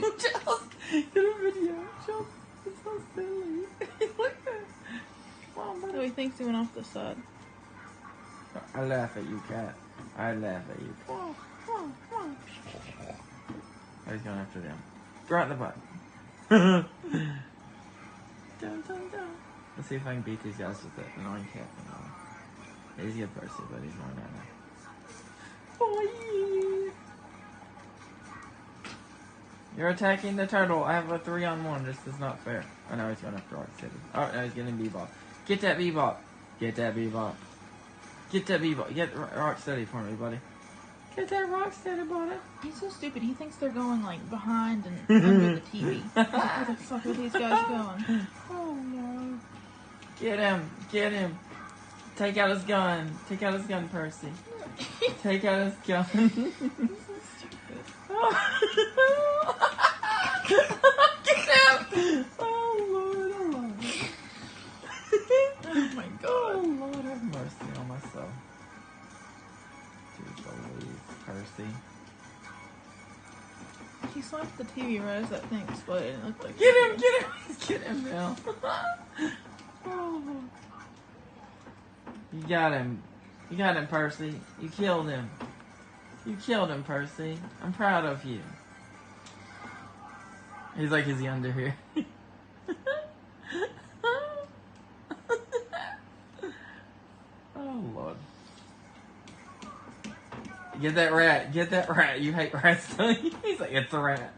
Charles, get a video. Charles, it's so silly. Look at it. Come on, buddy. So he thinks he went off the side. I laugh at you, cat. I laugh at you. Come on, come on, come on. Oh, he's going after them. Right in the butt. Dun, dun, dun. Let's see if I can beat these guys with that annoying cat. He's good Percy, but he's not right now. Boy! You're attacking the turtle. I have a 3-on-1. This is not fair. Oh, no, he's going after Rocksteady. Oh, no, he's getting Bebop. Get that Bebop. Get that Bebop. Get that Bebop. Get Rocksteady for me, buddy. Get that Rocksteady, buddy. He's so stupid. He thinks they're going like behind and under the TV. Where the fuck are these guys going? Oh no. Get him. Get him. Take out his gun. Take out his gun, Percy. Take out his gun. Get him. Oh Lord, oh Lord. Oh my god. Oh Lord, have mercy on my soul. Percy. He slapped the TV right as that thing exploded and it looked like... Get him! Get him! Get him now. Oh. You got him. You got him, Percy. You killed him. You killed him, Percy. I'm proud of you. He's like, is he under here? Oh, Lord. Get that rat. Get that rat. You hate rats, don't you? He's like, it's a rat.